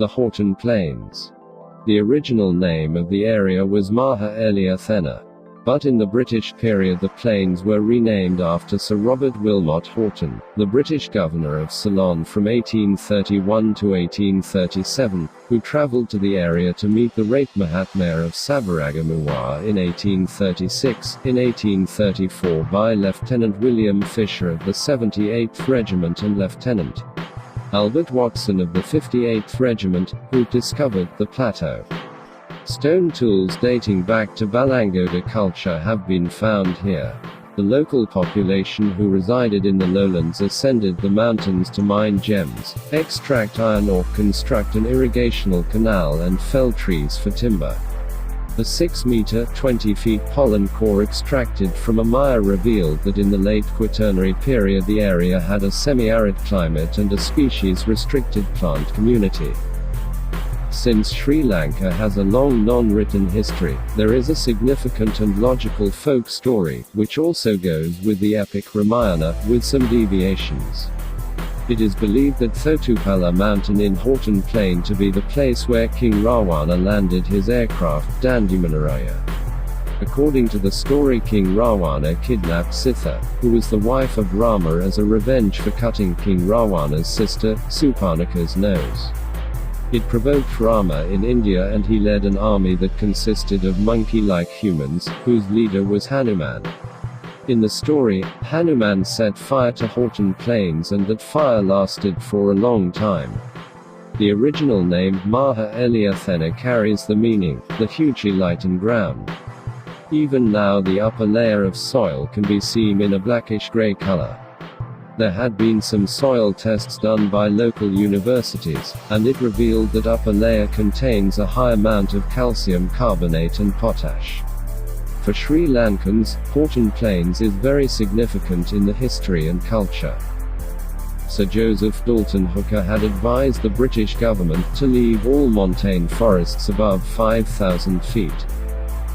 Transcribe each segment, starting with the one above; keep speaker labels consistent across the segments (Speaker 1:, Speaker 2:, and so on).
Speaker 1: The Horton Plains. The original name of the area was Maha Elia Thena. But in the British period the plains were renamed after Sir Robert Wilmot Horton, the British governor of Ceylon from 1831 to 1837, who travelled to the area to meet the Great Mahatma of Sabaragamuwa in 1836. In 1834 by Lieutenant William Fisher of the 78th Regiment and Lieutenant Albert Watson of the 58th Regiment, who discovered the plateau. Stone tools dating back to Balangoda culture have been found here. The local population who resided in the lowlands ascended the mountains to mine gems, extract iron ore, construct an irrigational canal and fell trees for timber. The 6-meter (20 feet) pollen core extracted from a mire revealed that in the late Quaternary period the area had a semi-arid climate and a species-restricted plant community. Since Sri Lanka has a long non-written history, there is a significant and logical folk story, which also goes with the epic Ramayana, with some deviations. It is believed that Thotupala mountain in Horton Plain to be the place where King Ravana landed his aircraft, Dandumanaraya. According to the story, King Ravana kidnapped Sitha, who was the wife of Rama, as a revenge for cutting King Ravana's sister, Suparnaka's nose. It provoked Rama in India and he led an army that consisted of monkey-like humans, whose leader was Hanuman. In the story, Hanuman set fire to Horton Plains and that fire lasted for a long time. The original name, Maha Elia Thena, carries the meaning, the hugely lightened ground. Even now the upper layer of soil can be seen in a blackish-grey color. There had been some soil tests done by local universities, and it revealed that upper layer contains a high amount of calcium carbonate and potash. For Sri Lankans, Horton Plains is very significant in the history and culture. Sir Joseph Dalton Hooker had advised the British government to leave all montane forests above 5,000 feet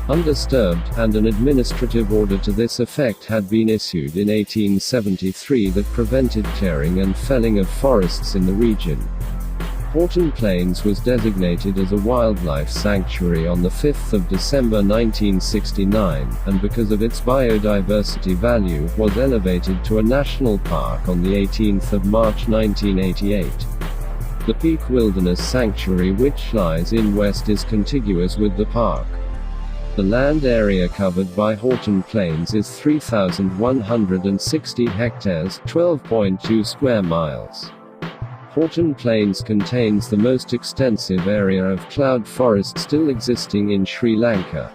Speaker 1: undisturbed, and an administrative order to this effect had been issued in 1873 that prevented clearing and felling of forests in the region. Horton Plains was designated as a wildlife sanctuary on the 5th of December 1969, and because of its biodiversity value, was elevated to a national park on the 18th of March 1988. The Peak Wilderness Sanctuary, which lies in west, is contiguous with the park. The land area covered by Horton Plains is 3,160 hectares, 12.2 square miles. Horton Plains contains the most extensive area of cloud forest still existing in Sri Lanka.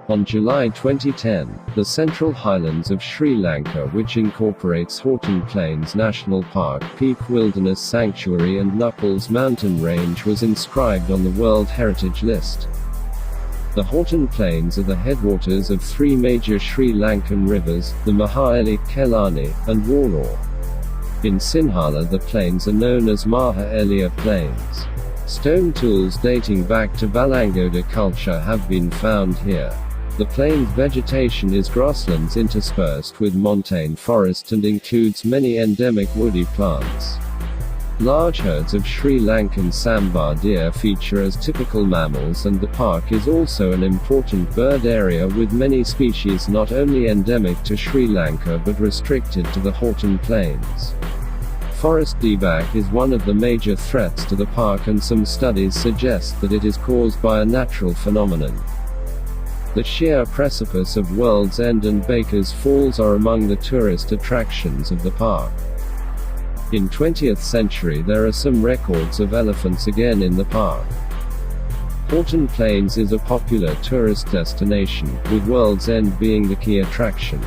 Speaker 1: On July 2010, the Central Highlands of Sri Lanka, which incorporates Horton Plains National Park, Peak Wilderness Sanctuary and Knuckles Mountain Range, was inscribed on the World Heritage List. The Horton Plains are the headwaters of three major Sri Lankan rivers, the Mahayeli, Kelani, and Waror. In Sinhala the plains are known as Maha Elia Plains. Stone tools dating back to Balangoda culture have been found here. The plain's vegetation is grasslands interspersed with montane forest and includes many endemic woody plants. Large herds of Sri Lankan sambar deer feature as typical mammals, and the park is also an important bird area with many species not only endemic to Sri Lanka but restricted to the Horton Plains. Forest dieback is one of the major threats to the park, and some studies suggest that it is caused by a natural phenomenon. The sheer precipice of World's End and Baker's Falls are among the tourist attractions of the park. In 20th century there are some records of elephants again in the park. Horton Plains is a popular tourist destination, with World's End being the key attraction.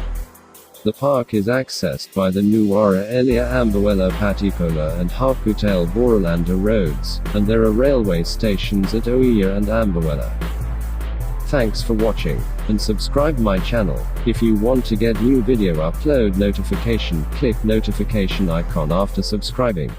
Speaker 1: The park is accessed by the Nuwara Elia Ambuela Patipola and Harkutel Borolanda roads, and there are railway stations at Oia and Ambuela. Thanks for watching, and subscribe my channel. If you want to get new video upload notification, click notification icon after subscribing.